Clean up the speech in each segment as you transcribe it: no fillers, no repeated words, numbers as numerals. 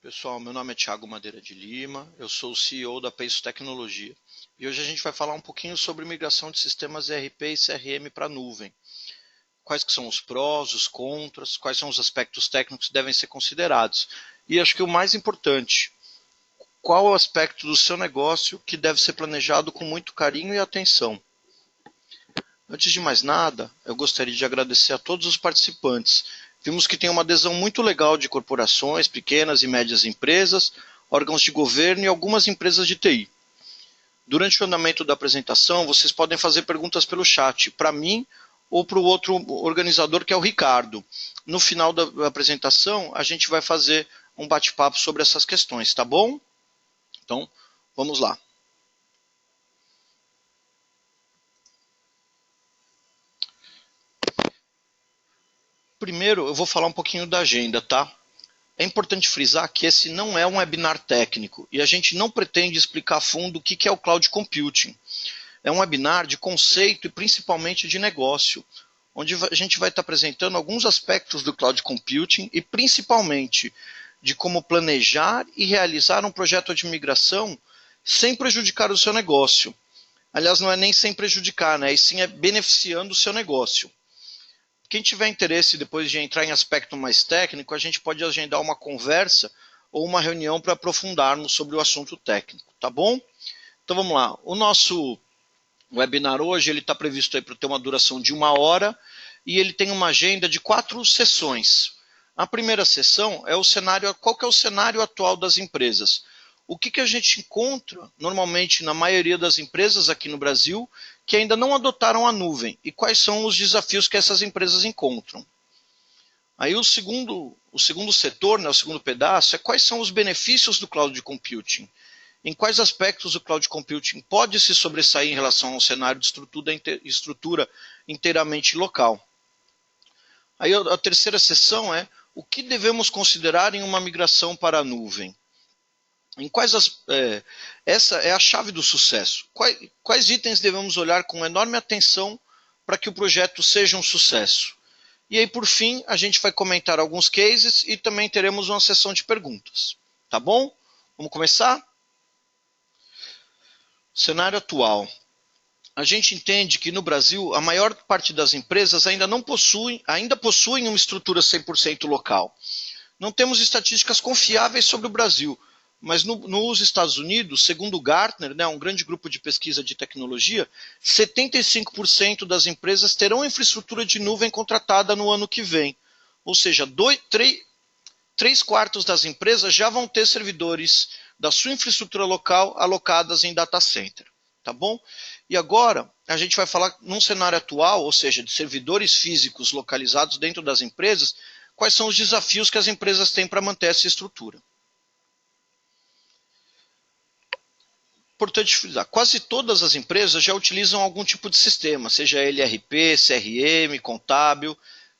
Pessoal, meu nome é Thiago Madeira de Lima, eu sou o CEO da Penso Tecnologia. E hoje a gente vai falar um pouquinho sobre migração de sistemas ERP e CRM para a nuvem. Quais que são os prós, os contras, quais são os aspectos técnicos que devem ser considerados. E acho que o mais importante, qual o aspecto do seu negócio que deve ser planejado com muito carinho e atenção. Antes de mais nada, eu gostaria de agradecer a todos os participantes. Vimos que tem uma adesão muito legal de corporações, pequenas e médias empresas, órgãos de governo e algumas empresas de TI. Durante o andamento da apresentação, vocês podem fazer perguntas pelo chat, para mim ou para o outro organizador, que é o Ricardo. No final da apresentação, a gente vai fazer um bate-papo sobre essas questões, tá bom? Então, vamos lá. Primeiro, eu vou falar um pouquinho da agenda, tá? É importante frisar que esse não é um webinar técnico e a gente não pretende explicar a fundo o que é o Cloud Computing. É um webinar de conceito e principalmente de negócio, onde a gente vai estar apresentando alguns aspectos do Cloud Computing e principalmente de como planejar e realizar um projeto de migração sem prejudicar o seu negócio. Aliás, não é nem sem prejudicar, né? E sim é beneficiando o seu negócio. Quem tiver interesse depois de entrar em aspecto mais técnico, a gente pode agendar uma conversa ou uma reunião para aprofundarmos sobre o assunto técnico, tá bom? Então vamos lá. O nosso webinar hoje está previsto para ter uma duração de 1 hora e ele tem uma agenda de 4 sessões. A primeira sessão é o cenário, qual que é o cenário atual das empresas? O que a gente encontra normalmente na maioria das empresas aqui no Brasil que ainda não adotaram a nuvem e quais são os desafios que essas empresas encontram. Aí o segundo setor, né, o segundo pedaço, é quais são os benefícios do Cloud Computing. Em quais aspectos o Cloud Computing pode se sobressair em relação ao cenário de estrutura inteiramente local. Aí a terceira sessão é o que devemos considerar em uma migração para a nuvem. Essa é a chave do sucesso. Quais itens devemos olhar com enorme atenção para que o projeto seja um sucesso? E aí, por fim, a gente vai comentar alguns cases e também teremos uma sessão de perguntas. Tá bom? Vamos começar? Cenário atual. A gente entende que no Brasil a maior parte das empresas ainda possuem uma estrutura 100% local. Não temos estatísticas confiáveis sobre o Brasil, mas nos Estados Unidos, segundo o Gartner, né, um grande grupo de pesquisa de tecnologia, 75% das empresas terão infraestrutura de nuvem contratada no ano que vem. Ou seja, 3/4 das empresas já vão ter servidores da sua infraestrutura local alocadas em data center. Tá bom? E agora a gente vai falar num cenário atual, ou seja, de servidores físicos localizados dentro das empresas, quais são os desafios que as empresas têm para manter essa estrutura. Importante frisar, quase todas as empresas já utilizam algum tipo de sistema, seja ele ERP, CRM, contábil,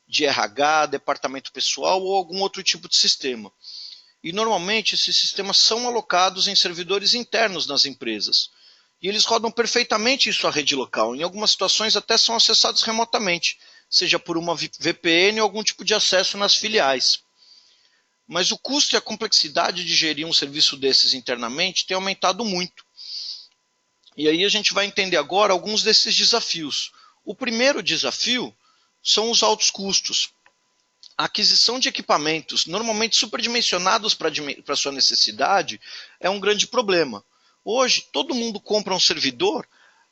de RH, departamento pessoal ou algum outro tipo de sistema. E normalmente esses sistemas são alocados em servidores internos nas empresas. E eles rodam perfeitamente em sua rede local. Em algumas situações até são acessados remotamente, seja por uma VPN ou algum tipo de acesso nas filiais. Mas o custo e a complexidade de gerir um serviço desses internamente tem aumentado muito. E aí a gente vai entender agora alguns desses desafios. O primeiro desafio são os altos custos. A aquisição de equipamentos, normalmente superdimensionados para sua necessidade, é um grande problema. Hoje, todo mundo compra um servidor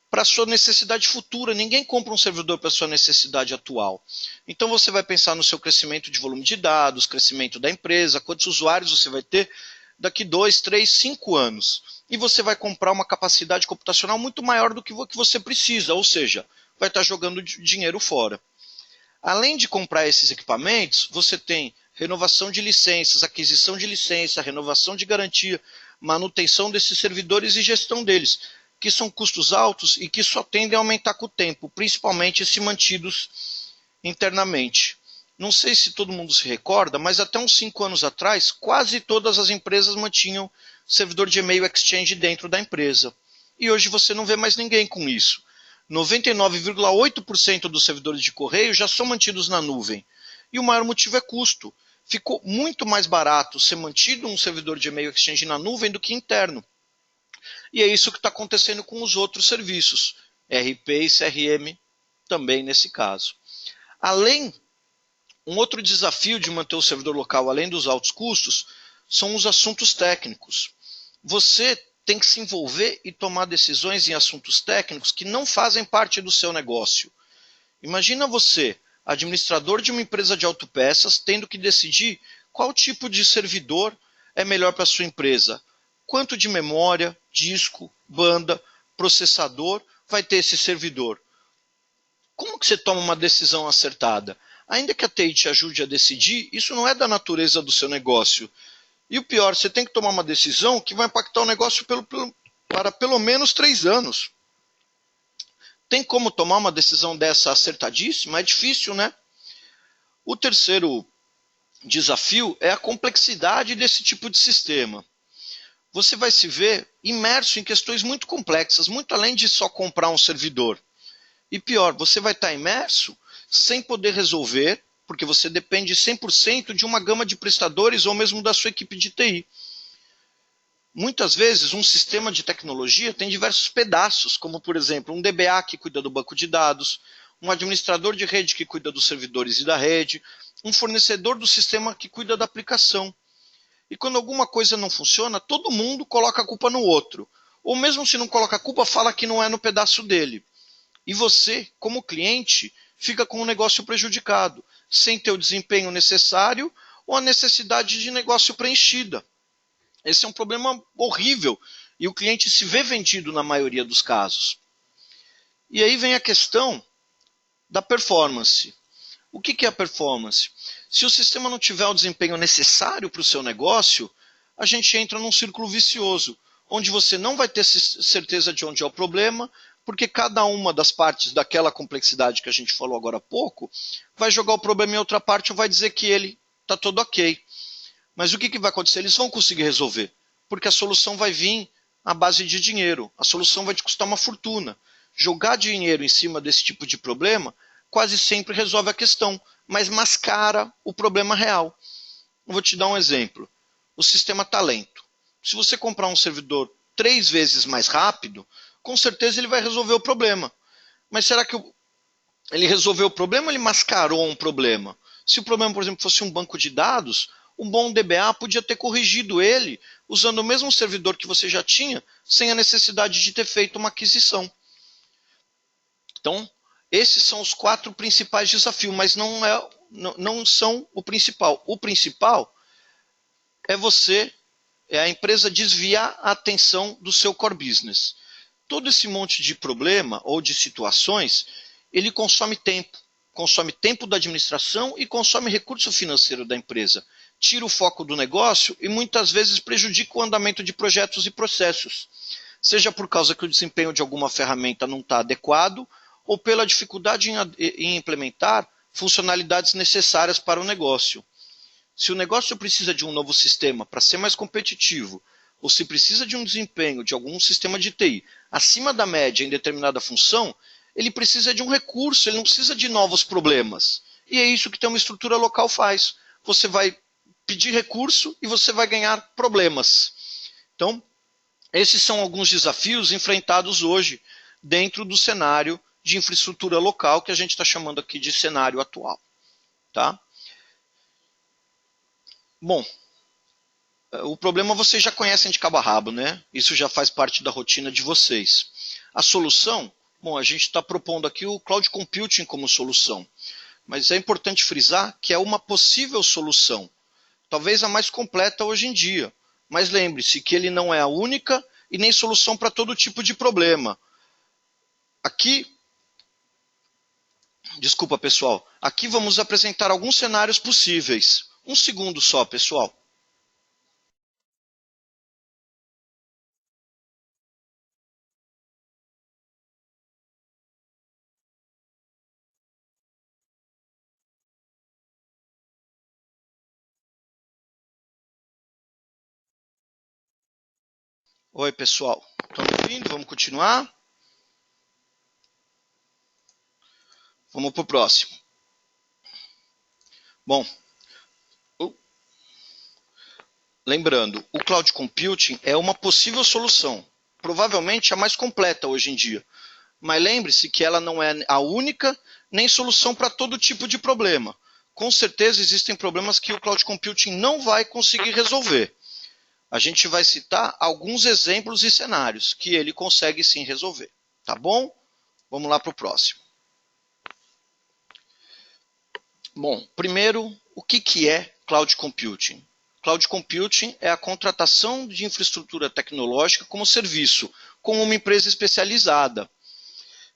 para sua necessidade futura. Ninguém compra um servidor para sua necessidade atual. Então você vai pensar no seu crescimento de volume de dados, crescimento da empresa, quantos usuários você vai ter daqui 2, 3, 5 anos. E você vai comprar uma capacidade computacional muito maior do que você precisa, ou seja, vai estar jogando dinheiro fora. Além de comprar esses equipamentos, você tem renovação de licenças, aquisição de licença, renovação de garantia, manutenção desses servidores e gestão deles, que são custos altos e que só tendem a aumentar com o tempo, principalmente se mantidos internamente. Não sei se todo mundo se recorda, mas até uns 5 anos atrás, quase todas as empresas mantinham servidor de e-mail Exchange dentro da empresa. E hoje você não vê mais ninguém com isso. 99,8% dos servidores de correio já são mantidos na nuvem. E o maior motivo é custo. ficou muito mais barato ser mantido um servidor de e-mail Exchange na nuvem do que interno. E é isso que está acontecendo com os outros serviços, RP e CRM também nesse caso. Além, um outro desafio de manter o servidor local, além dos altos custos, são os assuntos técnicos. Você tem que se envolver e tomar decisões em assuntos técnicos que não fazem parte do seu negócio. Imagina você, administrador de uma empresa de autopeças, tendo que decidir qual tipo de servidor é melhor para a sua empresa. Quanto de memória, disco, banda, processador vai ter esse servidor? Como que você toma uma decisão acertada? Ainda que a TI te ajude a decidir, isso não é da natureza do seu negócio. E o pior, você tem que tomar uma decisão que vai impactar o negócio para pelo menos 3 anos. Tem como tomar uma decisão dessa acertadíssima? É difícil, né? O terceiro desafio é a complexidade desse tipo de sistema. Você vai se ver imerso em questões muito complexas, muito além de só comprar um servidor. E pior, você vai estar imerso sem poder resolver, porque você depende 100% de uma gama de prestadores ou mesmo da sua equipe de TI. Muitas vezes, um sistema de tecnologia tem diversos pedaços, como, por exemplo, um DBA que cuida do banco de dados, um administrador de rede que cuida dos servidores e da rede, um fornecedor do sistema que cuida da aplicação. E quando alguma coisa não funciona, todo mundo coloca a culpa no outro. Ou mesmo se não coloca a culpa, fala que não é no pedaço dele. E você, como cliente, fica com o negócio prejudicado, sem ter o desempenho necessário ou a necessidade de negócio preenchida. Esse é um problema horrível e o cliente se vê vendido na maioria dos casos. E aí vem a questão da performance. O que é a performance? Se o sistema não tiver o desempenho necessário para o seu negócio, a gente entra num círculo vicioso, onde você não vai ter certeza de onde é o problema, porque cada uma das partes daquela complexidade que a gente falou agora há pouco vai jogar o problema em outra parte ou vai dizer que ele está todo ok. Mas o que vai acontecer? Eles vão conseguir resolver, porque a solução vai vir à base de dinheiro. A solução vai te custar uma fortuna. Jogar dinheiro em cima desse tipo de problema quase sempre resolve a questão, mas mascara o problema real. Eu vou te dar um exemplo. O sistema está lento. Se você comprar um servidor 3 vezes mais rápido, com certeza ele vai resolver o problema. Mas será que ele resolveu o problema ou ele mascarou um problema? Se o problema, por exemplo, fosse um banco de dados, um bom DBA podia ter corrigido ele usando o mesmo servidor que você já tinha, sem a necessidade de ter feito uma aquisição. Então, esses são os 4 principais desafios, mas não são o principal. O principal é a empresa desviar a atenção do seu core business. Todo esse monte de problema ou de situações, ele consome tempo da administração e consome recurso financeiro da empresa. Tira o foco do negócio e muitas vezes prejudica o andamento de projetos e processos, seja por causa que o desempenho de alguma ferramenta não está adequado ou pela dificuldade em implementar funcionalidades necessárias para o negócio. Se o negócio precisa de um novo sistema para ser mais competitivo, ou se precisa de um desempenho de algum sistema de TI acima da média em determinada função, ele precisa de um recurso, ele não precisa de novos problemas. E é isso que ter uma estrutura local faz. Você vai pedir recurso e você vai ganhar problemas. Então, esses são alguns desafios enfrentados hoje dentro do cenário de infraestrutura local que a gente está chamando aqui de cenário atual. Tá? Bom, o problema vocês já conhecem de cabo a rabo, né? Isso já faz parte da rotina de vocês. A solução, bom, a gente está propondo aqui o Cloud Computing como solução, mas é importante frisar que é uma possível solução, talvez a mais completa hoje em dia, mas lembre-se que ele não é a única e nem solução para todo tipo de problema. Desculpa pessoal, aqui vamos apresentar alguns cenários possíveis. Um segundo só, pessoal. Oi, pessoal. Estão me ouvindo? Vamos continuar? Vamos para o próximo. Bom, lembrando, o Cloud Computing é uma possível solução, provavelmente a mais completa hoje em dia. Mas lembre-se que ela não é a única nem solução para todo tipo de problema. Com certeza existem problemas que o Cloud Computing não vai conseguir resolver. A gente vai citar alguns exemplos e cenários que ele consegue sim resolver. Tá bom? Vamos lá para o próximo. Bom, primeiro, o que é Cloud Computing? Cloud Computing é a contratação de infraestrutura tecnológica como serviço, com uma empresa especializada.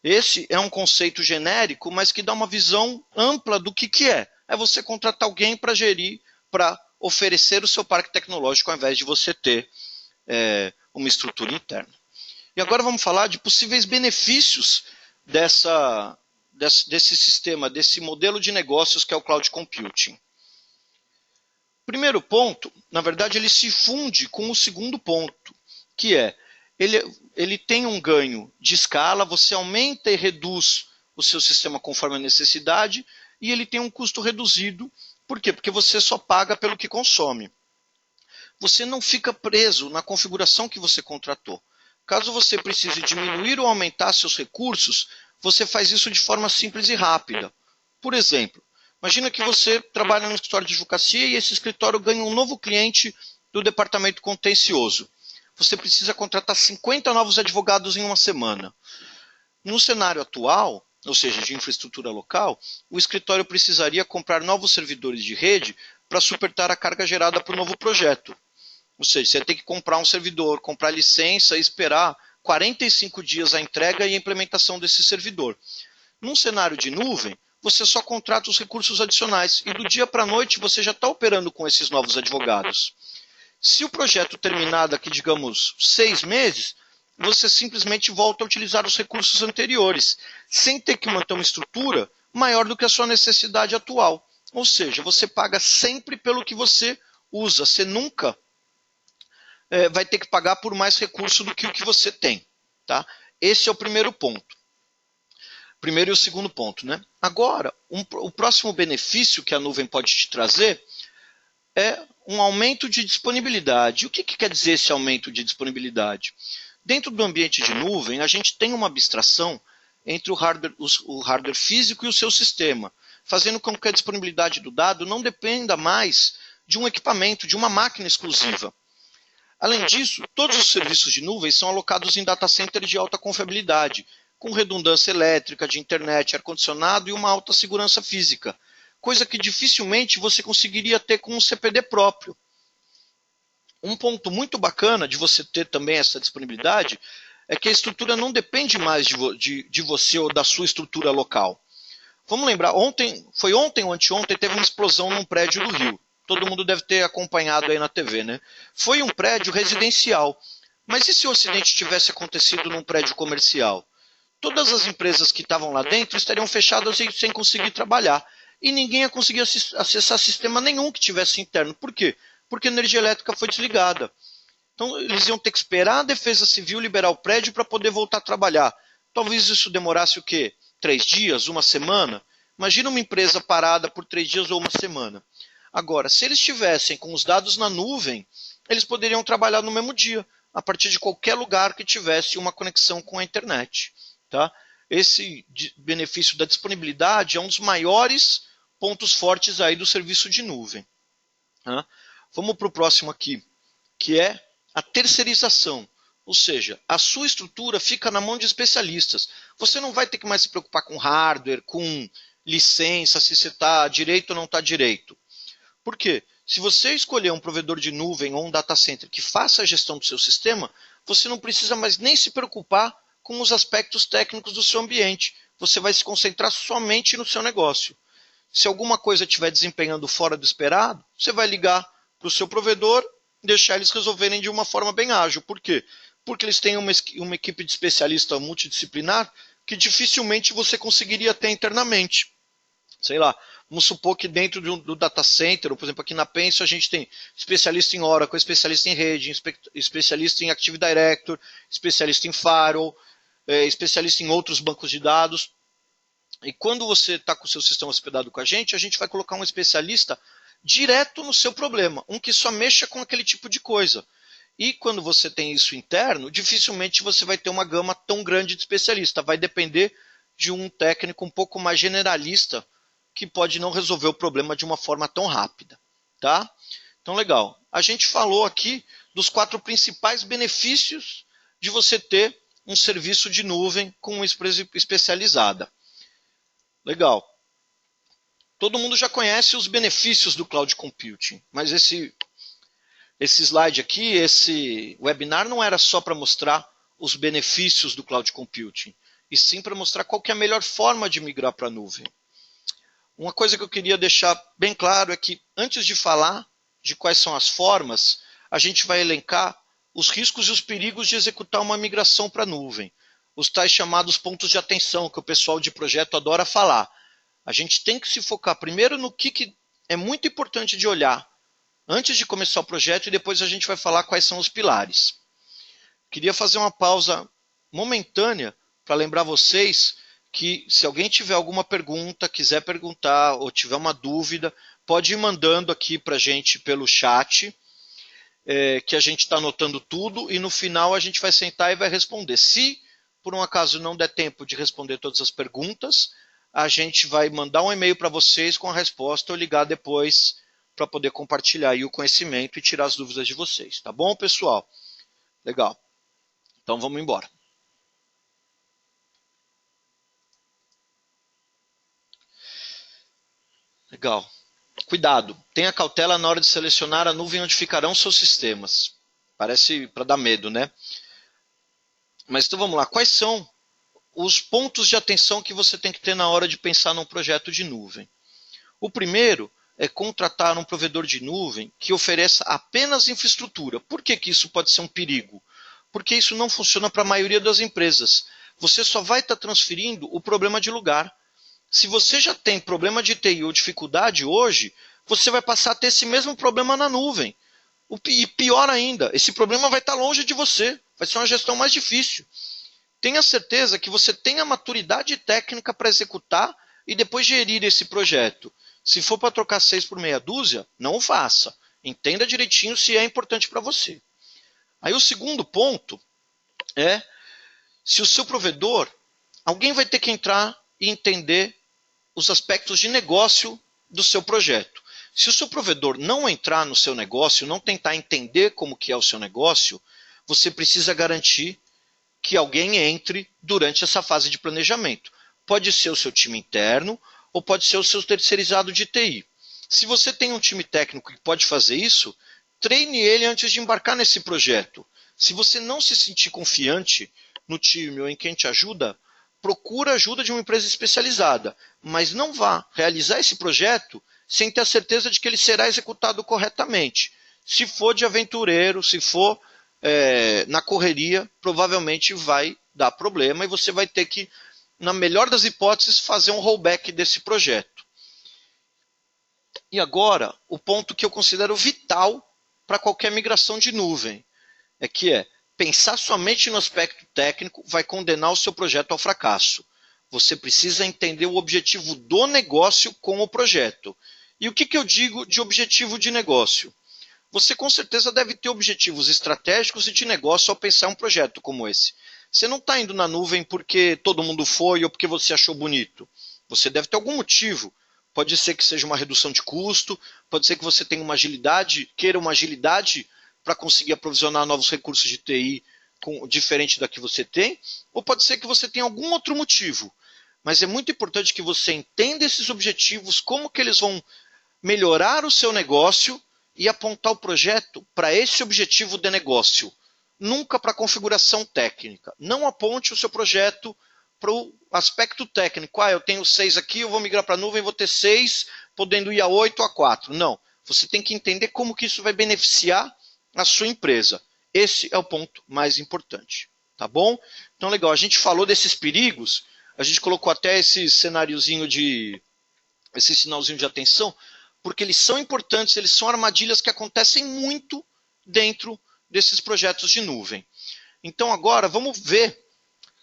Esse é um conceito genérico, mas que dá uma visão ampla do que é. É você contratar alguém para gerir, para oferecer o seu parque tecnológico, ao invés de você ter uma estrutura interna. E agora vamos falar de possíveis benefícios desse sistema, desse modelo de negócios que é o Cloud Computing. Primeiro ponto, na verdade, ele se funde com o segundo ponto, que é, ele tem um ganho de escala, você aumenta e reduz o seu sistema conforme a necessidade, e ele tem um custo reduzido. Por quê? Porque você só paga pelo que consome. Você não fica preso na configuração que você contratou. Caso você precise diminuir ou aumentar seus recursos, você faz isso de forma simples e rápida. Por exemplo, imagina que você trabalha no escritório de advocacia e esse escritório ganha um novo cliente do departamento contencioso. Você precisa contratar 50 novos advogados em uma semana. No cenário atual, ou seja, de infraestrutura local, o escritório precisaria comprar novos servidores de rede para suportar a carga gerada para o novo projeto. Ou seja, você tem que comprar um servidor, comprar licença e esperar 45 dias a entrega e a implementação desse servidor. Num cenário de nuvem, você só contrata os recursos adicionais e do dia para a noite você já está operando com esses novos advogados. Se o projeto terminar daqui, digamos, 6 meses, você simplesmente volta a utilizar os recursos anteriores, sem ter que manter uma estrutura maior do que a sua necessidade atual. Ou seja, você paga sempre pelo que você usa, você nunca vai ter que pagar por mais recurso do que o que você tem. Tá? Esse é o primeiro ponto. Primeiro e o segundo ponto. Né? Agora, o próximo benefício que a nuvem pode te trazer é um aumento de disponibilidade. O que quer dizer esse aumento de disponibilidade? Dentro do ambiente de nuvem, a gente tem uma abstração entre o hardware físico e o seu sistema, fazendo com que a disponibilidade do dado não dependa mais de um equipamento, de uma máquina exclusiva. Além disso, todos os serviços de nuvem são alocados em data centers de alta confiabilidade, com redundância elétrica, de internet, ar-condicionado e uma alta segurança física, coisa que dificilmente você conseguiria ter com um CPD próprio. Um ponto muito bacana de você ter também essa disponibilidade é que a estrutura não depende mais de você ou da sua estrutura local. Vamos lembrar, foi ontem ou anteontem, teve uma explosão num prédio do Rio. Todo mundo deve ter acompanhado aí na TV, né? Foi um prédio residencial. Mas e se o acidente tivesse acontecido num prédio comercial? Todas as empresas que estavam lá dentro estariam fechadas sem conseguir trabalhar. E ninguém ia conseguir acessar sistema nenhum que tivesse interno. Por quê? Porque a energia elétrica foi desligada. Então eles iam ter que esperar a Defesa Civil liberar o prédio para poder voltar a trabalhar. Talvez isso demorasse o quê? 3 dias? Uma semana? Imagina uma empresa parada por 3 dias ou uma semana. Agora, se eles estivessem com os dados na nuvem, eles poderiam trabalhar no mesmo dia, a partir de qualquer lugar que tivesse uma conexão com a internet. Tá? Esse benefício da disponibilidade é um dos maiores pontos fortes aí do serviço de nuvem. Tá? Vamos para o próximo aqui, que é a terceirização. Ou seja, a sua estrutura fica na mão de especialistas. Você não vai ter que mais se preocupar com hardware, com licença, se você está direito ou não está direito. Por quê? Se você escolher um provedor de nuvem ou um data center que faça a gestão do seu sistema, você não precisa mais nem se preocupar com os aspectos técnicos do seu ambiente. Você vai se concentrar somente no seu negócio. Se alguma coisa estiver desempenhando fora do esperado, você vai ligar para o seu provedor e deixar eles resolverem de uma forma bem ágil. Por quê? Porque eles têm uma equipe de especialista multidisciplinar que dificilmente você conseguiria ter internamente. Sei lá, vamos supor que dentro do data center, ou por exemplo aqui na Penso, a gente tem especialista em Oracle, especialista em rede, especialista em Active Directory, especialista em Firewall, especialista em outros bancos de dados. E quando você está com o seu sistema hospedado com a gente vai colocar um especialista direto no seu problema, um que só mexa com aquele tipo de coisa. E quando você tem isso interno, dificilmente você vai ter uma gama tão grande de especialista. Vai depender de um técnico um pouco mais generalista que pode não resolver o problema de uma forma tão rápida. Tá? Então, legal. A gente falou aqui dos 4 principais benefícios de você ter um serviço de nuvem com uma empresa especializada. Legal. Todo mundo já conhece os benefícios do cloud computing, mas esse slide aqui, esse webinar não era só para mostrar os benefícios do cloud computing, e sim para mostrar qual que é a melhor forma de migrar para a nuvem. Uma coisa que eu queria deixar bem claro é que, antes de falar de quais são as formas, a gente vai elencar os riscos e os perigos de executar uma migração para a nuvem. Os tais chamados pontos de atenção, que o pessoal de projeto adora falar. A gente tem que se focar primeiro no que é muito importante de olhar antes de começar o projeto, e depois a gente vai falar quais são os pilares. Queria fazer uma pausa momentânea para lembrar vocês que, se alguém tiver alguma pergunta, quiser perguntar ou tiver uma dúvida, pode ir mandando aqui para a gente pelo chat, que a gente está anotando tudo, e no final a gente vai sentar e vai responder. Se por um acaso não der tempo de responder todas as perguntas, a gente vai mandar um e-mail para vocês com a resposta ou ligar depois para poder compartilhar aí o conhecimento e tirar as dúvidas de vocês. Tá bom, pessoal? Legal. Então vamos embora. Legal. Cuidado, tenha cautela na hora de selecionar a nuvem onde ficarão seus sistemas. Parece para dar medo, né? Mas então vamos lá. Quais são os pontos de atenção que você tem que ter na hora de pensar num projeto de nuvem? O primeiro é contratar um provedor de nuvem que ofereça apenas infraestrutura. Por que isso pode ser um perigo? Porque isso não funciona para a maioria das empresas. Você só vai estar transferindo o problema de lugar. Se você já tem problema de TI ou dificuldade hoje, você vai passar a ter esse mesmo problema na nuvem. E pior ainda, esse problema vai estar longe de você. Vai ser uma gestão mais difícil. Tenha certeza que você tem a maturidade técnica para executar e depois gerir esse projeto. Se for para trocar 6 por meia dúzia, não o faça. Entenda direitinho se é importante para você. Aí o segundo ponto é, se o seu provedor, alguém vai ter que entrar e entender os aspectos de negócio do seu projeto. Se o seu provedor não entrar no seu negócio, não tentar entender como que é o seu negócio, você precisa garantir que alguém entre durante essa fase de planejamento. Pode ser o seu time interno ou pode ser o seu terceirizado de TI. Se você tem um time técnico que pode fazer isso, treine ele antes de embarcar nesse projeto. Se você não se sentir confiante no time ou em quem te ajuda, procura ajuda de uma empresa especializada, mas não vá realizar esse projeto sem ter a certeza de que ele será executado corretamente. Se for de aventureiro, se for na correria, provavelmente vai dar problema e você vai ter que, na melhor das hipóteses, fazer um rollback desse projeto. E agora, o ponto que eu considero vital para qualquer migração de nuvem é pensar somente no aspecto técnico vai condenar o seu projeto ao fracasso. Você precisa entender o objetivo do negócio com o projeto. E o que eu digo de objetivo de negócio? Você com certeza deve ter objetivos estratégicos e de negócio ao pensar em um projeto como esse. Você não está indo na nuvem porque todo mundo foi ou porque você achou bonito. Você deve ter algum motivo. Pode ser que seja uma redução de custo, pode ser que você tenha uma agilidade, queira uma agilidade para conseguir aprovisionar novos recursos de TI diferente da que você tem, ou pode ser que você tenha algum outro motivo. Mas é muito importante que você entenda esses objetivos, como que eles vão melhorar o seu negócio e apontar o projeto para esse objetivo de negócio. Nunca para a configuração técnica. Não aponte o seu projeto para o aspecto técnico. Eu tenho 6 aqui, eu vou migrar para a nuvem, vou ter 6, podendo ir a 8 ou a 4. Não. Você tem que entender como que isso vai beneficiar a sua empresa. Esse é o ponto mais importante. Tá bom? Então, legal. A gente falou desses perigos, a gente colocou até esse sinalzinho de atenção, porque eles são importantes, eles são armadilhas que acontecem muito dentro desses projetos de nuvem. Então agora vamos ver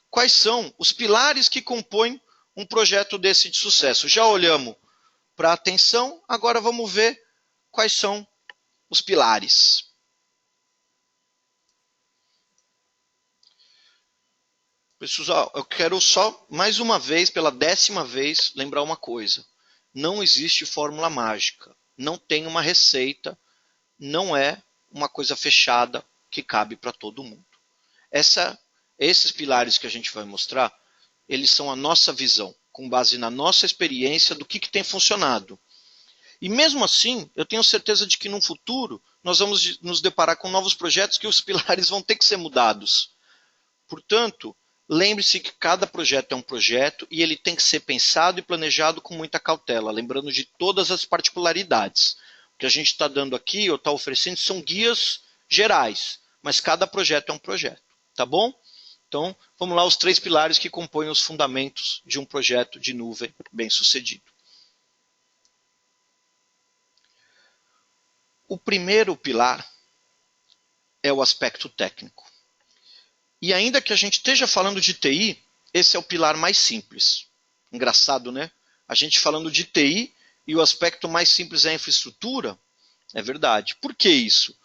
quais são os pilares que compõem um projeto desse de sucesso. Já olhamos para a atenção, agora vamos ver quais são os pilares. Pessoal, eu quero só, mais uma vez, pela 10ª vez, lembrar uma coisa. Não existe fórmula mágica. Não tem uma receita. Não é uma coisa fechada que cabe para todo mundo. Esses pilares que a gente vai mostrar, eles são a nossa visão, com base na nossa experiência do que tem funcionado. E mesmo assim, eu tenho certeza de que no futuro nós vamos nos deparar com novos projetos que os pilares vão ter que ser mudados. Portanto, lembre-se que cada projeto é um projeto e ele tem que ser pensado e planejado com muita cautela, lembrando de todas as particularidades. O que a gente está dando aqui ou está oferecendo são guias gerais, mas cada projeto é um projeto, tá bom? Então, vamos lá, os 3 pilares que compõem os fundamentos de um projeto de nuvem bem-sucedido. O primeiro pilar é o aspecto técnico. E ainda que a gente esteja falando de TI, esse é o pilar mais simples. Engraçado, né? A gente falando de TI e o aspecto mais simples é a infraestrutura. É verdade. Por que isso?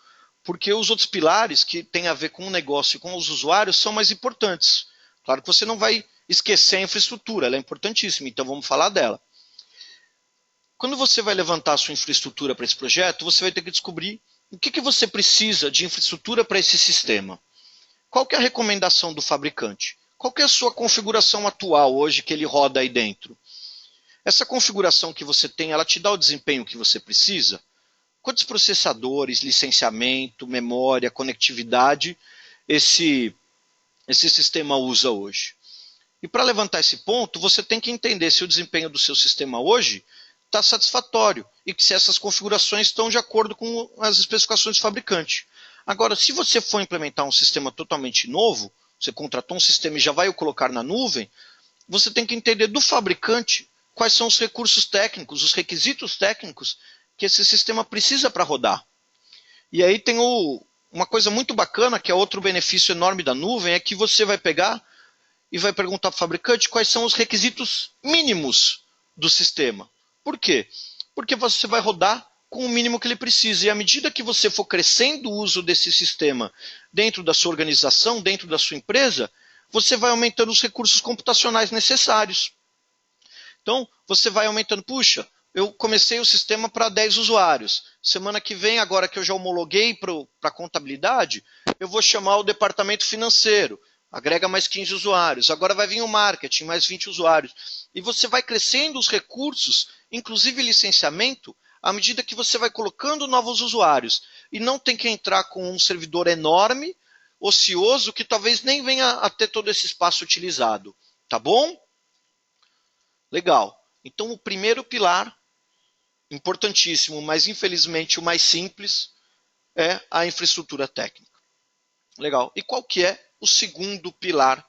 Porque os outros pilares que têm a ver com o negócio e com os usuários são mais importantes. Claro que você não vai esquecer a infraestrutura, ela é importantíssima, então vamos falar dela. Quando você vai levantar a sua infraestrutura para esse projeto, você vai ter que descobrir o que você precisa de infraestrutura para esse sistema. Qual que é a recomendação do fabricante? Qual que é a sua configuração atual hoje que ele roda aí dentro? Essa configuração que você tem, ela te dá o desempenho que você precisa? Quantos processadores, licenciamento, memória, conectividade esse sistema usa hoje? E para levantar esse ponto, você tem que entender se o desempenho do seu sistema hoje está satisfatório e que se essas configurações estão de acordo com as especificações do fabricante. Agora, se você for implementar um sistema totalmente novo, você contratou um sistema e já vai o colocar na nuvem, você tem que entender do fabricante quais são os recursos técnicos, os requisitos técnicos que esse sistema precisa para rodar. E aí tem uma coisa muito bacana, que é outro benefício enorme da nuvem, é que você vai pegar e vai perguntar para o fabricante quais são os requisitos mínimos do sistema. Por quê? Porque você vai rodar com o mínimo que ele precisa. E à medida que você for crescendo o uso desse sistema dentro da sua organização, dentro da sua empresa, você vai aumentando os recursos computacionais necessários. Então, você vai aumentando, puxa, eu comecei o sistema para 10 usuários. Semana que vem, agora que eu já homologuei para a contabilidade, eu vou chamar o departamento financeiro. Agrega mais 15 usuários. Agora vai vir o marketing, mais 20 usuários. E você vai crescendo os recursos, inclusive licenciamento, à medida que você vai colocando novos usuários. E não tem que entrar com um servidor enorme, ocioso, que talvez nem venha a ter todo esse espaço utilizado. Tá bom? Legal. Então, o primeiro pilar, importantíssimo, mas infelizmente o mais simples, é a infraestrutura técnica. Legal. E qual que é o segundo pilar?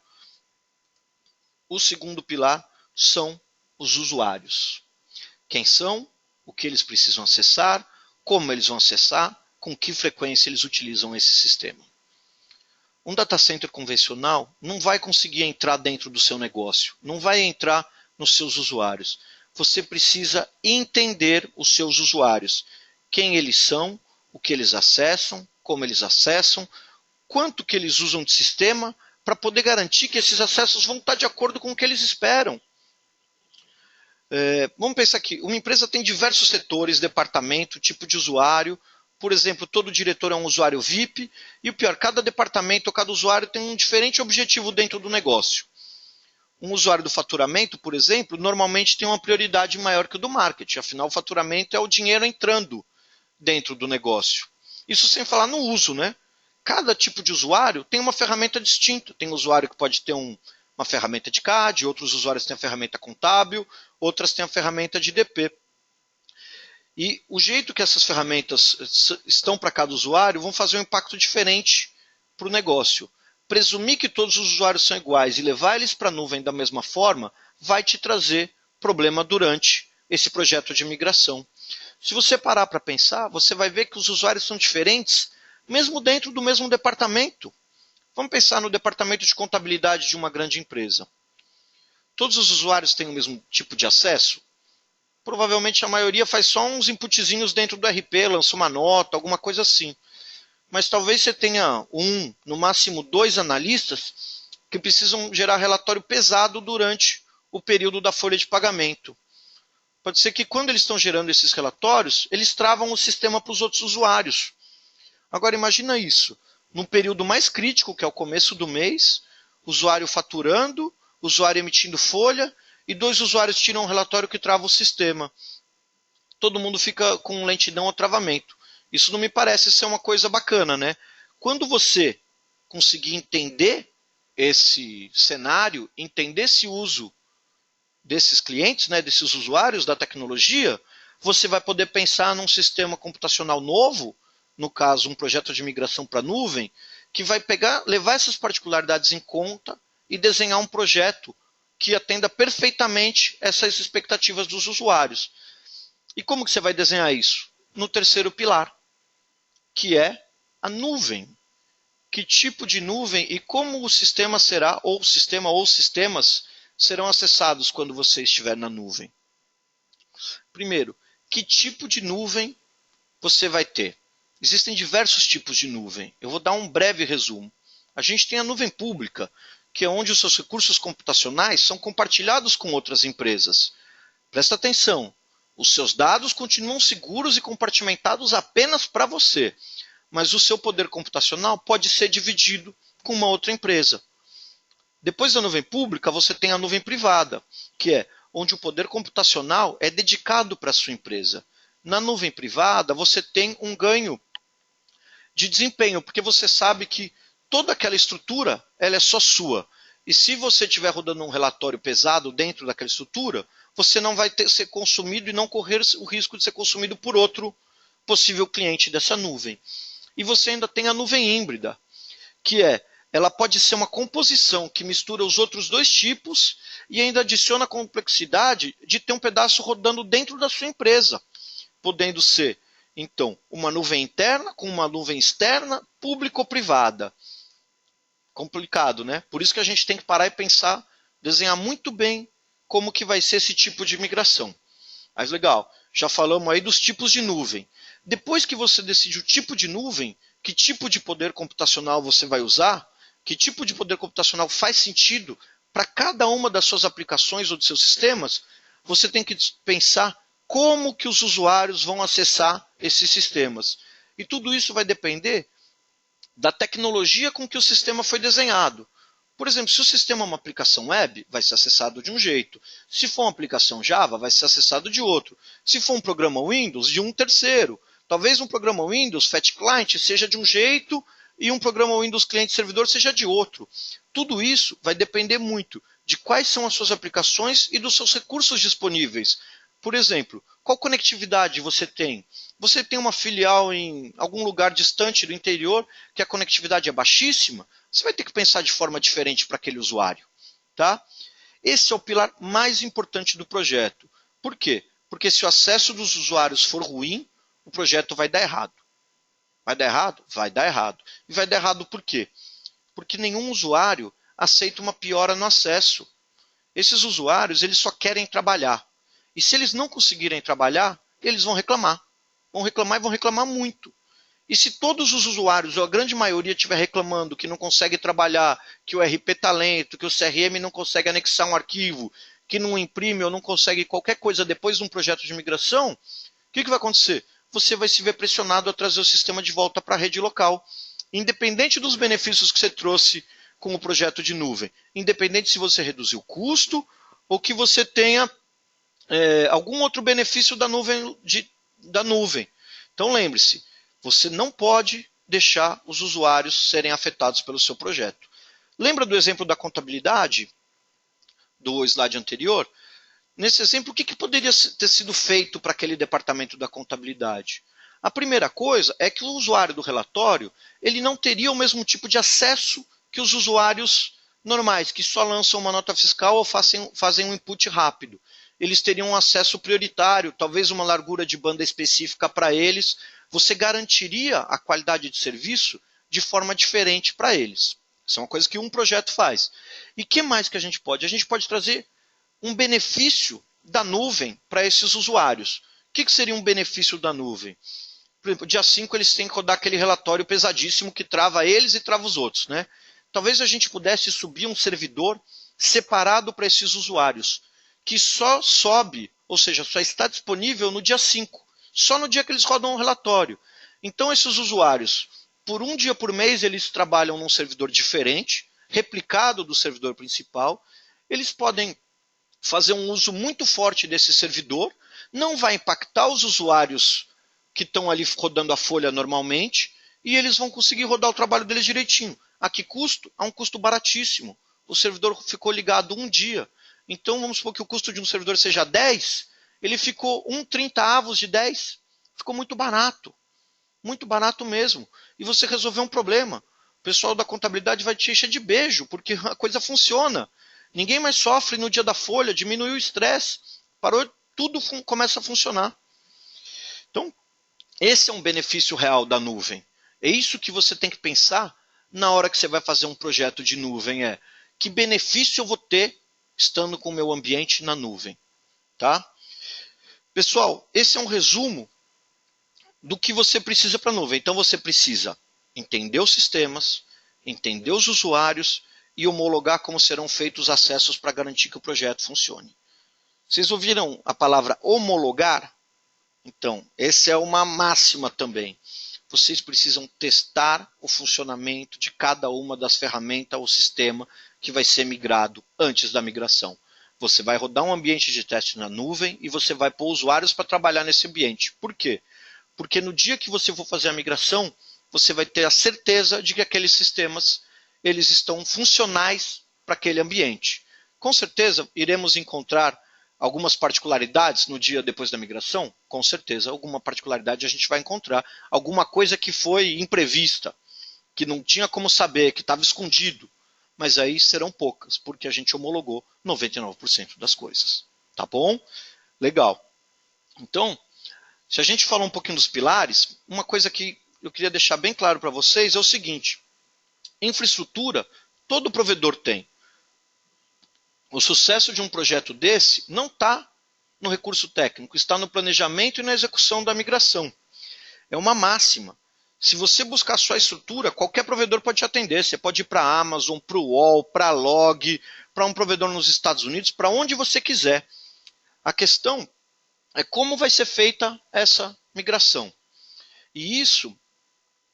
O segundo pilar são os usuários. Quem são? O que eles precisam acessar? Como eles vão acessar? Com que frequência eles utilizam esse sistema? Um data center convencional não vai conseguir entrar dentro do seu negócio, não vai entrar nos seus usuários. Você precisa entender os seus usuários, quem eles são, o que eles acessam, como eles acessam, quanto que eles usam de sistema, para poder garantir que esses acessos vão estar de acordo com o que eles esperam. Vamos pensar aqui, uma empresa tem diversos setores, departamento, tipo de usuário. Por exemplo, todo diretor é um usuário VIP, e o pior, cada departamento ou cada usuário tem um diferente objetivo dentro do negócio. Um usuário do faturamento, por exemplo, normalmente tem uma prioridade maior que o do marketing, afinal o faturamento é o dinheiro entrando dentro do negócio. Isso sem falar no uso, né? Cada tipo de usuário tem uma ferramenta distinta. Tem usuário que pode ter uma ferramenta de CAD, outros usuários têm a ferramenta contábil, outras têm a ferramenta de DP. E o jeito que essas ferramentas estão para cada usuário vão fazer um impacto diferente para o negócio. Presumir que todos os usuários são iguais e levar eles para a nuvem da mesma forma vai te trazer problema durante esse projeto de migração. Se você parar para pensar, você vai ver que os usuários são diferentes, mesmo dentro do mesmo departamento. Vamos pensar no departamento de contabilidade de uma grande empresa. Todos os usuários têm o mesmo tipo de acesso? provavelmente a maioria faz só uns inputzinhos dentro do RP, lança uma nota, alguma coisa assim. Mas talvez você tenha no máximo 2 analistas que precisam gerar relatório pesado durante o período da folha de pagamento. Pode ser que quando eles estão gerando esses relatórios, eles travam o sistema para os outros usuários. Agora imagina isso, num período mais crítico, que é o começo do mês, usuário faturando, usuário emitindo folha, e 2 usuários tiram um relatório que trava o sistema. Todo mundo fica com lentidão ou travamento. Isso não me parece ser uma coisa bacana, né? Quando você conseguir entender esse cenário, entender esse uso desses clientes, né, desses usuários da tecnologia, você vai poder pensar num sistema computacional novo, no caso um projeto de migração para a nuvem, que vai levar essas particularidades em conta e desenhar um projeto que atenda perfeitamente essas expectativas dos usuários. E como que você vai desenhar isso? No terceiro pilar, que é a nuvem. Que tipo de nuvem e como o sistema será, ou o sistema ou sistemas serão acessados quando você estiver na nuvem. Primeiro, que tipo de nuvem você vai ter? Existem diversos tipos de nuvem. Eu vou dar um breve resumo. A gente tem a nuvem pública, que é onde os seus recursos computacionais são compartilhados com outras empresas. Presta atenção, os seus dados continuam seguros e compartimentados apenas para você, mas o seu poder computacional pode ser dividido com uma outra empresa. Depois da nuvem pública, você tem a nuvem privada, que é onde o poder computacional é dedicado para a sua empresa. Na nuvem privada, você tem um ganho de desempenho, porque você sabe que toda aquela estrutura ela é só sua. E se você estiver rodando um relatório pesado dentro daquela estrutura, você não vai ser consumido e não correr o risco de ser consumido por outro possível cliente dessa nuvem. E você ainda tem a nuvem híbrida, que ela pode ser uma composição que mistura os outros 2 tipos e ainda adiciona a complexidade de ter um pedaço rodando dentro da sua empresa, podendo ser, então, uma nuvem interna com uma nuvem externa, pública ou privada. Complicado, né? Por isso que a gente tem que parar e pensar, desenhar muito bem como que vai ser esse tipo de migração. Mas legal, já falamos aí dos tipos de nuvem. Depois que você decide o tipo de nuvem, que tipo de poder computacional você vai usar, que tipo de poder computacional faz sentido para cada uma das suas aplicações ou dos seus sistemas, você tem que pensar como que os usuários vão acessar esses sistemas. E tudo isso vai depender da tecnologia com que o sistema foi desenhado. Por exemplo, se o sistema é uma aplicação web, vai ser acessado de um jeito. Se for uma aplicação Java, vai ser acessado de outro. Se for um programa Windows, de um terceiro. Talvez um programa Windows Fat Client seja de um jeito e um programa Windows Client Servidor seja de outro. Tudo isso vai depender muito de quais são as suas aplicações e dos seus recursos disponíveis. Por exemplo, qual conectividade você tem? Você tem uma filial em algum lugar distante do interior que a conectividade é baixíssima? Você vai ter que pensar de forma diferente para aquele usuário. Tá? Esse é o pilar mais importante do projeto. Por quê? Porque se o acesso dos usuários for ruim, o projeto vai dar errado. Vai dar errado? Vai dar errado. E vai dar errado por quê? Porque nenhum usuário aceita uma piora no acesso. Esses usuários eles só querem trabalhar. E se eles não conseguirem trabalhar, eles vão reclamar. Vão reclamar e vão reclamar muito. E se todos os usuários, ou a grande maioria, estiver reclamando que não consegue trabalhar, que o RP está lento, que o CRM não consegue anexar um arquivo, que não imprime ou não consegue qualquer coisa depois de um projeto de migração, o que vai acontecer? Você vai se ver pressionado a trazer o sistema de volta para a rede local. Independente dos benefícios que você trouxe com o projeto de nuvem. Independente se você reduziu o custo ou que você tenha algum outro benefício da nuvem. Então lembre-se, você não pode deixar os usuários serem afetados pelo seu projeto. Lembra do exemplo da contabilidade, do slide anterior? Nesse exemplo, o que poderia ter sido feito para aquele departamento da contabilidade? A primeira coisa é que o usuário do relatório ele não teria o mesmo tipo de acesso que os usuários normais, que só lançam uma nota fiscal ou fazem um input rápido. Eles teriam um acesso prioritário, talvez uma largura de banda específica para eles. Você garantiria a qualidade de serviço de forma diferente para eles. Isso é uma coisa que um projeto faz. E o que mais que a gente pode? A gente pode trazer um benefício da nuvem para esses usuários. O que seria um benefício da nuvem? Por exemplo, dia 5 eles têm que rodar aquele relatório pesadíssimo que trava eles e trava os outros, né? Talvez a gente pudesse subir um servidor separado para esses usuários, que só sobe, ou seja, só está disponível no dia 5, só no dia que eles rodam o relatório. Então esses usuários, por um dia por mês, eles trabalham num servidor diferente, replicado do servidor principal. Eles podem fazer um uso muito forte desse servidor, não vai impactar os usuários que estão ali rodando a folha normalmente, e eles vão conseguir rodar o trabalho deles direitinho. A que custo? A um custo baratíssimo. O servidor ficou ligado um dia. Então vamos supor que o custo de um servidor seja 10, ele ficou 1/30 de 10. Ficou muito barato mesmo. E você resolveu um problema. O pessoal da contabilidade vai te encher de beijo, porque a coisa funciona. Ninguém mais sofre no dia da folha, diminuiu o estresse, parou, tudo começa a funcionar. Então, esse é um benefício real da nuvem. É isso que você tem que pensar na hora que você vai fazer um projeto de nuvem. Que benefício eu vou ter estando com o meu ambiente na nuvem? Tá? Pessoal, esse é um resumo do que você precisa para a nuvem. Então você precisa entender os sistemas, entender os usuários e homologar como serão feitos os acessos para garantir que o projeto funcione. Vocês ouviram a palavra homologar? Então, essa é uma máxima também. Vocês precisam testar o funcionamento de cada uma das ferramentas ou sistema que vai ser migrado antes da migração. Você vai rodar um ambiente de teste na nuvem e você vai pôr usuários para trabalhar nesse ambiente. Por quê? Porque no dia que você for fazer a migração, você vai ter a certeza de que aqueles sistemas eles estão funcionais para aquele ambiente. Com certeza, iremos encontrar algumas particularidades no dia depois da migração? Com certeza, alguma particularidade a gente vai encontrar. Alguma coisa que foi imprevista, que não tinha como saber, que estava escondido. Mas aí serão poucas, porque a gente homologou 99% das coisas. Tá bom? Legal. Então, se a gente falar um pouquinho dos pilares, uma coisa que eu queria deixar bem claro para vocês é o seguinte. Infraestrutura, todo provedor tem. O sucesso de um projeto desse não está no recurso técnico, está no planejamento e na execução da migração. É uma máxima. Se você buscar só a estrutura, qualquer provedor pode te atender. Você pode ir para a Amazon, para o UOL, para a Log, para um provedor nos Estados Unidos, para onde você quiser. A questão é como vai ser feita essa migração. E isso,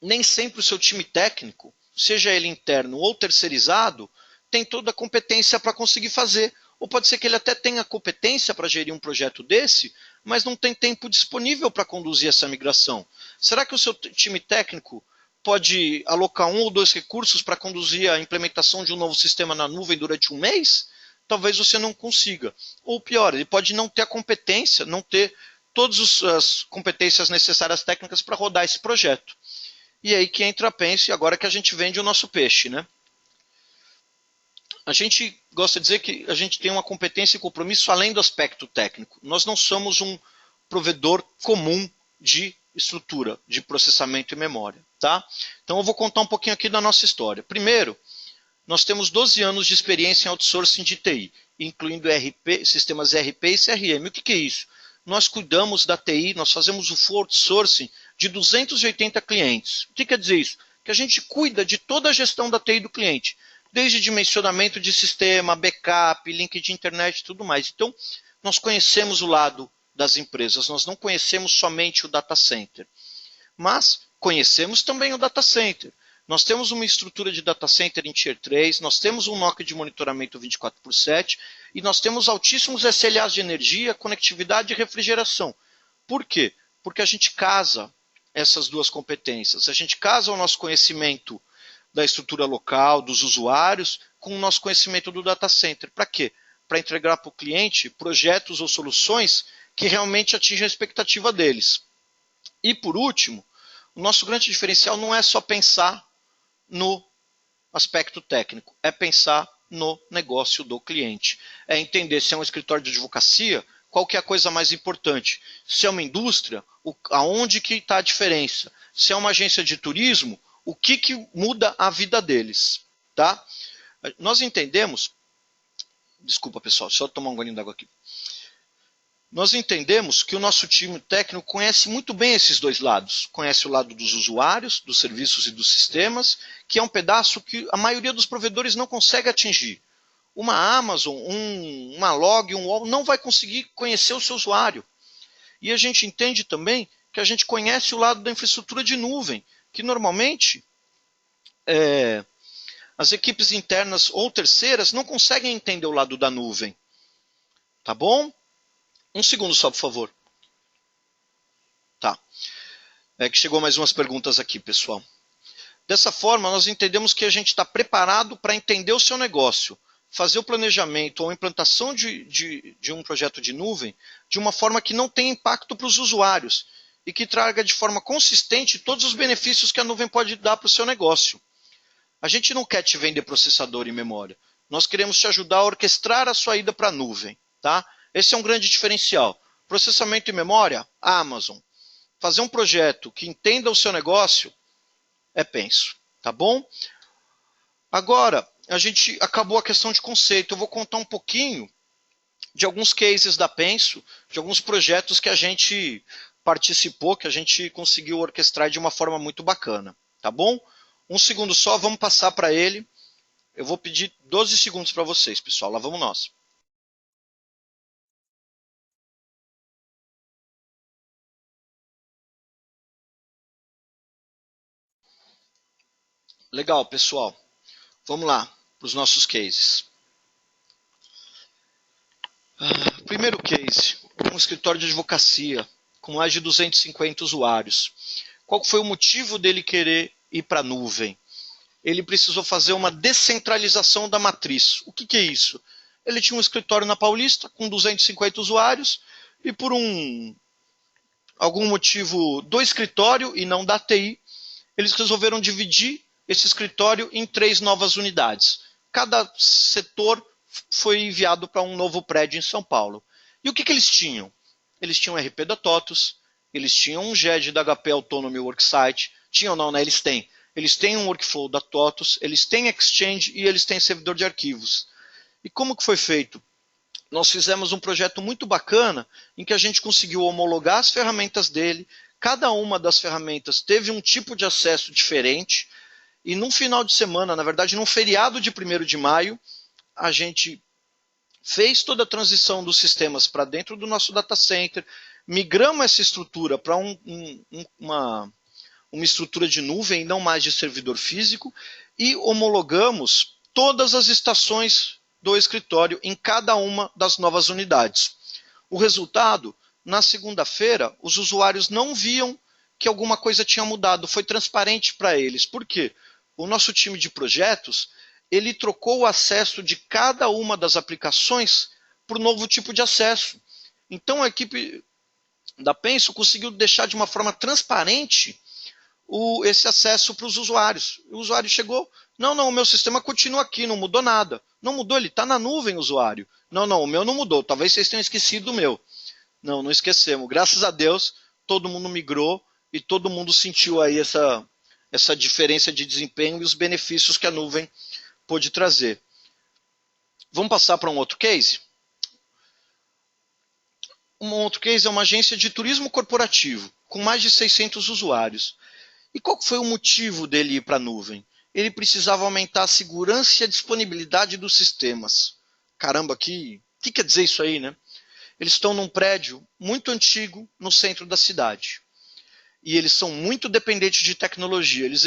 nem sempre o seu time técnico, seja ele interno ou terceirizado, tem toda a competência para conseguir fazer. Ou pode ser que ele até tenha competência para gerir um projeto desse, mas não tem tempo disponível para conduzir essa migração. Será que o seu time técnico pode alocar 1 ou 2 recursos para conduzir a implementação de um novo sistema na nuvem durante um mês? Talvez você não consiga. Ou pior, ele pode não ter a competência, não ter todas as competências necessárias técnicas para rodar esse projeto. E aí que entra a Pense, agora que a gente vende o nosso peixe, né? A gente gosta de dizer que a gente tem uma competência e compromisso além do aspecto técnico. Nós não somos um provedor comum de estrutura, de processamento e memória. Tá? Então eu vou contar um pouquinho aqui da nossa história. Primeiro, nós temos 12 anos de experiência em outsourcing de TI, incluindo RP, sistemas RP e CRM. O que é isso? Nós cuidamos da TI, nós fazemos o full outsourcing de 280 clientes. O que quer dizer isso? Que a gente cuida de toda a gestão da TI do cliente, desde dimensionamento de sistema, backup, link de internet e tudo mais. Então, nós conhecemos o lado das empresas, nós não conhecemos somente o data center, mas conhecemos também o data center. Nós temos uma estrutura de data center em Tier 3, nós temos um NOC de monitoramento 24/7 e nós temos altíssimos SLAs de energia, conectividade e refrigeração. Por quê? Porque a gente casa essas duas competências. A gente casa o nosso conhecimento da estrutura local, dos usuários, com o nosso conhecimento do data center. Para quê? Para entregar para o cliente projetos ou soluções que realmente atinjam a expectativa deles. E por último, o nosso grande diferencial não é só pensar no aspecto técnico, é pensar no negócio do cliente. É entender se é um escritório de advocacia, qual que é a coisa mais importante. Se é uma indústria, aonde que está a diferença. Se é uma agência de turismo, o que muda a vida deles. Tá? Nós entendemos... Desculpa, pessoal, só tomar um golinho d'água aqui. nós entendemos que o nosso time técnico conhece muito bem esses dois lados. Conhece o lado dos usuários, dos serviços e dos sistemas, que é um pedaço que a maioria dos provedores não consegue atingir. Uma Amazon, uma Log, um Wall não vai conseguir conhecer o seu usuário. E a gente entende também que a gente conhece o lado da infraestrutura de nuvem, que normalmente as equipes internas ou terceiras não conseguem entender o lado da nuvem. Tá bom? Um segundo só, por favor. Tá. Que chegou mais umas perguntas aqui, pessoal. Dessa forma, nós entendemos que a gente está preparado para entender o seu negócio, fazer o planejamento ou a implantação de um projeto de nuvem de uma forma que não tenha impacto para os usuários e que traga de forma consistente todos os benefícios que a nuvem pode dar para o seu negócio. A gente não quer te vender processador e memória. Nós queremos te ajudar a orquestrar a sua ida para a nuvem. Tá? Esse é um grande diferencial. Processamento e memória, Amazon. Fazer um projeto que entenda o seu negócio é Penso. Tá bom? Agora, a gente acabou a questão de conceito. Eu vou contar um pouquinho de alguns cases da Penso, de alguns projetos que a gente participou, que a gente conseguiu orquestrar de uma forma muito bacana. Tá bom? Um segundo só, vamos passar para ele. Eu vou pedir 12 segundos para vocês, pessoal. Lá vamos nós. Legal, pessoal. Vamos lá para os nossos cases. Primeiro case, um escritório de advocacia com mais de 250 usuários. Qual foi o motivo dele querer ir para a nuvem? Ele precisou fazer uma descentralização da matriz. O que é isso? Ele tinha um escritório na Paulista com 250 usuários e por algum motivo do escritório e não da TI, eles resolveram dividir esse escritório em 3 novas unidades. Cada setor foi enviado para um novo prédio em São Paulo. E o que eles tinham? Eles tinham RP da TOTUS, eles tinham um GED da HP Autonomy Worksite, tinham não, né? Eles têm um workflow da TOTUS, eles têm Exchange e eles têm servidor de arquivos. E como que foi feito? Nós fizemos um projeto muito bacana em que a gente conseguiu homologar as ferramentas dele, cada uma das ferramentas teve um tipo de acesso diferente, e num final de semana, na verdade num feriado de 1º de maio, a gente fez toda a transição dos sistemas para dentro do nosso data center, migramos essa estrutura para uma estrutura de nuvem, não mais de servidor físico, e homologamos todas as estações do escritório em cada uma das novas unidades. O resultado, na segunda-feira, os usuários não viam que alguma coisa tinha mudado, foi transparente para eles. Por quê? O nosso time de projetos, ele trocou o acesso de cada uma das aplicações para o novo tipo de acesso. Então a equipe da Penso conseguiu deixar de uma forma transparente esse acesso para os usuários. O usuário chegou, não, o meu sistema continua aqui, não mudou nada. Não mudou, ele está na nuvem, usuário. Não, o meu não mudou, talvez vocês tenham esquecido o meu. Não esquecemos. Graças a Deus, todo mundo migrou e todo mundo sentiu aí essa diferença de desempenho e os benefícios que a nuvem pôde trazer. Vamos passar para um outro case? Um outro case é uma agência de turismo corporativo, com mais de 600 usuários. E qual foi o motivo dele ir para a nuvem? Ele precisava aumentar a segurança e a disponibilidade dos sistemas. Caramba, que quer dizer isso aí, né? Eles estão num prédio muito antigo no centro da cidade. E eles são muito dependentes de tecnologia. Eles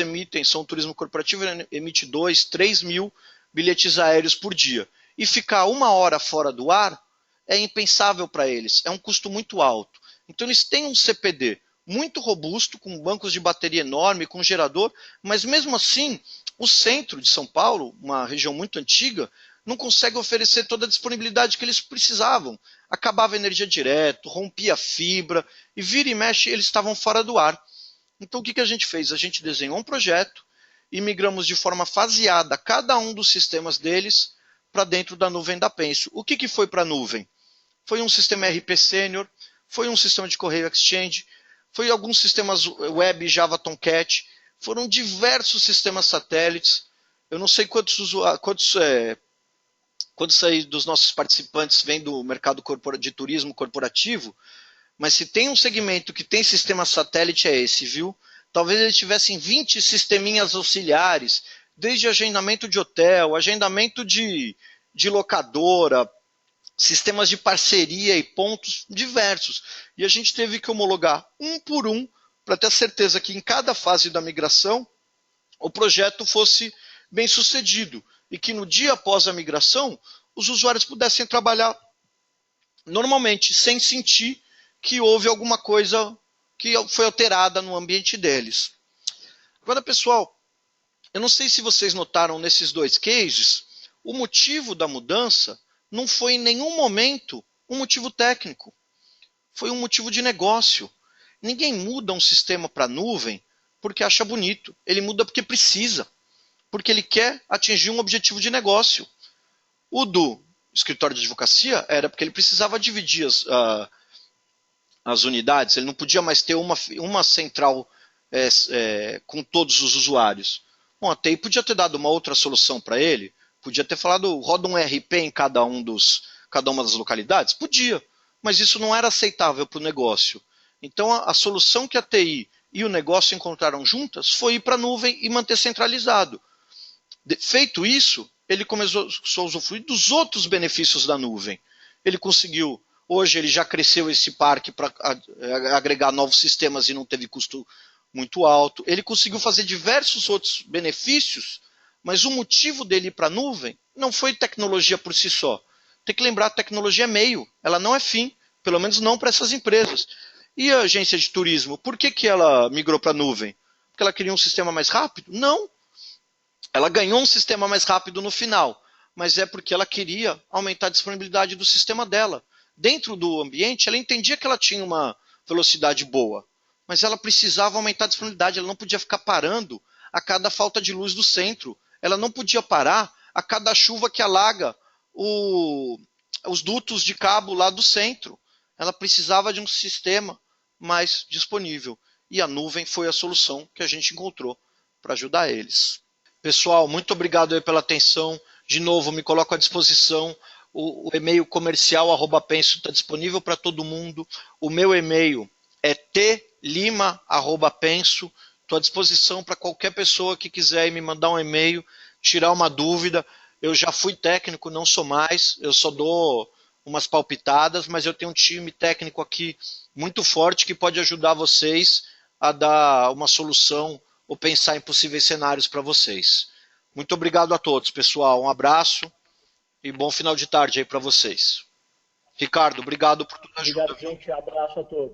são um turismo corporativo, emite 2, 3 mil bilhetes aéreos por dia. E ficar 1 hora fora do ar é impensável para eles. É um custo muito alto. Então eles têm um CPD muito robusto, com bancos de bateria enorme, com gerador, mas mesmo assim, o centro de São Paulo, uma região muito antiga, não consegue oferecer toda a disponibilidade que eles precisavam. Acabava a energia direto, rompia a fibra, e vira e mexe, eles estavam fora do ar. Então o que a gente fez? A gente desenhou um projeto e migramos de forma faseada cada um dos sistemas deles para dentro da nuvem da Penso. O que foi para a nuvem? Foi um sistema RP Senior, foi um sistema de correio Exchange, foi alguns sistemas web Java Tomcat, foram diversos sistemas satélites. Eu não sei quantos quantos aí dos nossos participantes vêm do mercado de turismo corporativo, mas se tem um segmento que tem sistema satélite é esse, viu? Talvez eles tivessem 20 sisteminhas auxiliares, desde agendamento de hotel, agendamento de locadora, sistemas de parceria e pontos diversos. E a gente teve que homologar um por um para ter certeza que em cada fase da migração o projeto fosse bem sucedido e que no dia após a migração os usuários pudessem trabalhar normalmente, sem sentir que houve alguma coisa que foi alterada no ambiente deles. Agora, pessoal, eu não sei se vocês notaram nesses dois cases, o motivo da mudança não foi em nenhum momento um motivo técnico, foi um motivo de negócio. Ninguém muda um sistema para nuvem porque acha bonito, ele muda porque precisa, porque ele quer atingir um objetivo de negócio. O do escritório de advocacia era porque ele precisava dividir as unidades, ele não podia mais ter uma central com todos os usuários. Bom, a TI podia ter dado uma outra solução para ele, podia ter falado, roda um RP em cada uma das localidades? Podia, mas isso não era aceitável para o negócio. Então a solução que a TI e o negócio encontraram juntas foi ir para a nuvem e manter centralizado. Feito isso, ele começou a usufruir dos outros benefícios da nuvem. Ele conseguiu, hoje ele já cresceu esse parque para agregar novos sistemas e não teve custo muito alto. Ele conseguiu fazer diversos outros benefícios, mas o motivo dele ir para a nuvem não foi tecnologia por si só. Tem que lembrar, a tecnologia é meio, ela não é fim, pelo menos não para essas empresas. E a agência de turismo, por que ela migrou para a nuvem? Porque ela queria um sistema mais rápido? Não. Ela ganhou um sistema mais rápido no final, mas é porque ela queria aumentar a disponibilidade do sistema dela. Dentro do ambiente, ela entendia que ela tinha uma velocidade boa, mas ela precisava aumentar a disponibilidade, ela não podia ficar parando a cada falta de luz do centro, ela não podia parar a cada chuva que alaga os dutos de cabo lá do centro. Ela precisava de um sistema mais disponível, e a nuvem foi a solução que a gente encontrou para ajudar eles. Pessoal, muito obrigado aí pela atenção. De novo, me coloco à disposição. O e-mail comercial @penso está disponível para todo mundo. O meu e-mail é tlima@penso. Estou à disposição para qualquer pessoa que quiser me mandar um e-mail, tirar uma dúvida. Eu já fui técnico, não sou mais. Eu só dou umas palpitadas, mas eu tenho um time técnico aqui muito forte que pode ajudar vocês a dar uma solução ou pensar em possíveis cenários para vocês. Muito obrigado a todos, pessoal. Um abraço e bom final de tarde aí para vocês. Ricardo, obrigado por toda a ajuda. Obrigado, gente. Abraço a todos.